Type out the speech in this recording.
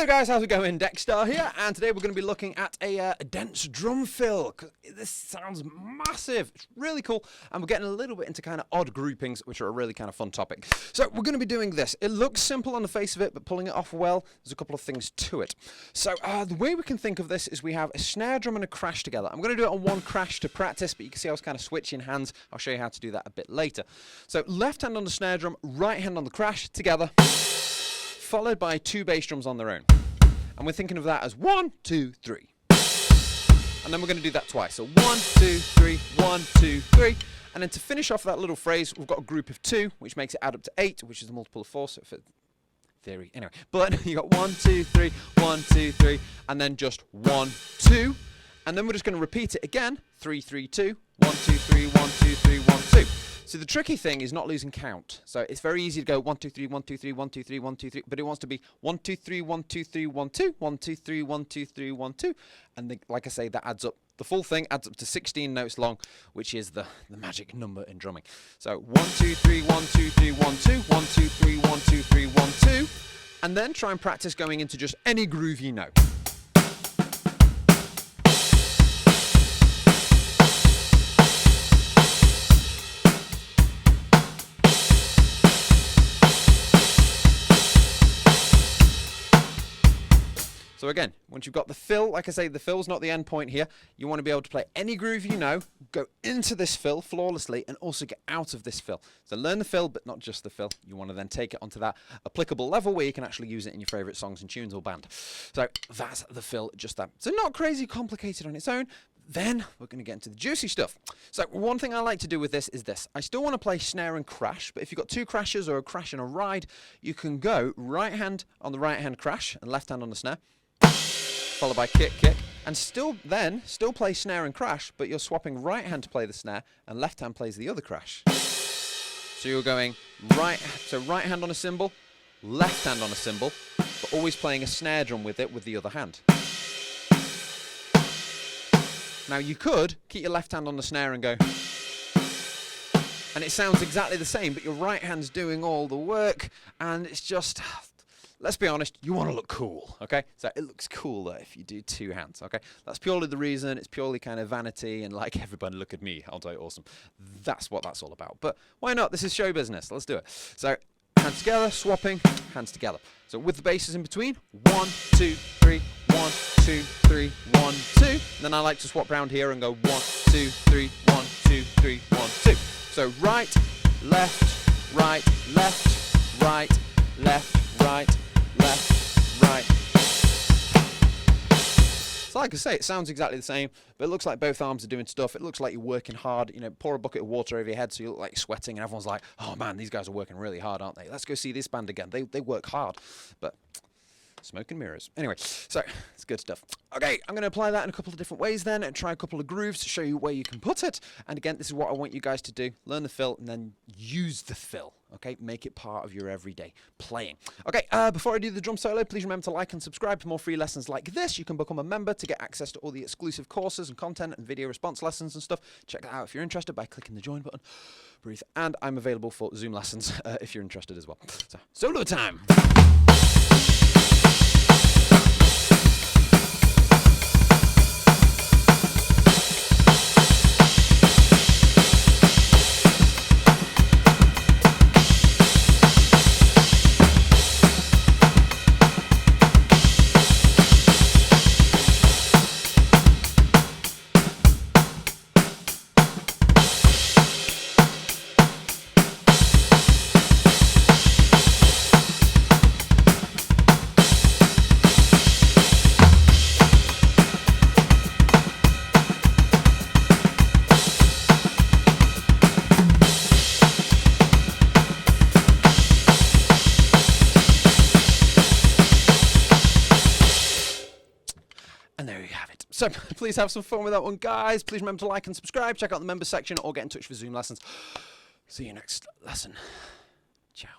there guys, how's it going? Dexter here, and today we're going to be looking at a dense drum fill. This sounds massive, it's really cool, and we're getting a little bit into kind of odd groupings, which are a really kind of fun topic. So we're going to be doing this. It looks simple on the face of it, but pulling it off well, there's a couple of things to it. So the way we can think of this is we have a snare drum and a crash together. I'm going to do it on one crash to practice, but you can see I was kind of switching hands. I'll show you how to do that a bit later. So left hand on the snare drum, right hand on the crash together, followed by two bass drums on their own. And we're thinking of that as 1, 2, 3. And then we're going to do that twice. So 1, 2, 3, 1, 2, 3. And then to finish off that little phrase, we've got a group of 2, which makes it add up to 8, which is a multiple of 4. So for theory, anyway. But you got 1, 2, 3, 1, 2, 3, and then just 1, 2. And then we're just going to repeat it again. 3, 3, 2. 1, 2, 3, 1, 2, 3, 1, 2. So the tricky thing is not losing count. So it's very easy to go 1, 2, 3, 1, 2, 3, 1, 2, 3, 1, 2, 3, but it wants to be 1, 2, 3, 1, 2, 3, 1, 2, 1, 2, 3, 1, 2, 3, 1, 2. And like I say, that adds up. The full thing adds up to 16 notes long, which is the magic number in drumming. So 1, 2, 3, 1, 2, 3, 1, 2, 1, 2, 3, 1, 2, 3, 1, 2. And then try and practice going into just any groove you know. So again, once you've got the fill, like I say, the fill's not the end point here. You want to be able to play any groove you know, go into this fill flawlessly, and also get out of this fill. So learn the fill, but not just the fill. You want to then take it onto that applicable level where you can actually use it in your favourite songs and tunes or band. So that's the fill, just that. So not crazy complicated on its own. Then we're going to get into the juicy stuff. So one thing I like to do with this is this. I still want to play snare and crash, but if you've got two crashes or a crash and a ride, you can go right hand on the right hand crash and left hand on the snare, followed by kick, kick, and still play snare and crash, but you're swapping right hand to play the snare and left hand plays the other crash. So you're going right hand on a cymbal, left hand on a cymbal, but always playing a snare drum with it with the other hand. Now you could keep your left hand on the snare and go, and it sounds exactly the same, but your right hand's doing all the work, and it's just, let's be honest, you want to look cool, okay? So it looks cooler if you do two hands, okay? That's purely the reason. It's purely kind of vanity and like, everybody look at me, aren't I awesome? That's what that's all about. But why not? This is show business. Let's do it. So hands together, swapping, hands together. So with the basses in between, 1, 2, 3, 1, 2, 3, 1, 2. And then I like to swap around here and go 1, 2, 3, 1, 2, 3, 1, 2. So right, left, right, left, right, left, right, left, right. So like I say, it sounds exactly the same, but it looks like both arms are doing stuff. It looks like you're working hard. You know, pour a bucket of water over your head so you look like you're sweating, and everyone's like, oh man, these guys are working really hard, aren't they? Let's go see this band again. They work hard. But smoke and mirrors. Anyway, so it's good stuff. Okay, I'm going to apply that in a couple of different ways then and try a couple of grooves to show you where you can put it. And again, this is what I want you guys to do. Learn the fill and then use the fill. Okay, make it part of your everyday playing. Okay, before I do the drum solo, please remember to like and subscribe for more free lessons like this. You can become a member to get access to all the exclusive courses and content and video response lessons and stuff. Check that out if you're interested by clicking the join button. Breathe. And I'm available for Zoom lessons if you're interested as well. So, solo time. And there you have it. So please have some fun with that one, guys. Please remember to like and subscribe. Check out the members section or get in touch for Zoom lessons. See you next lesson.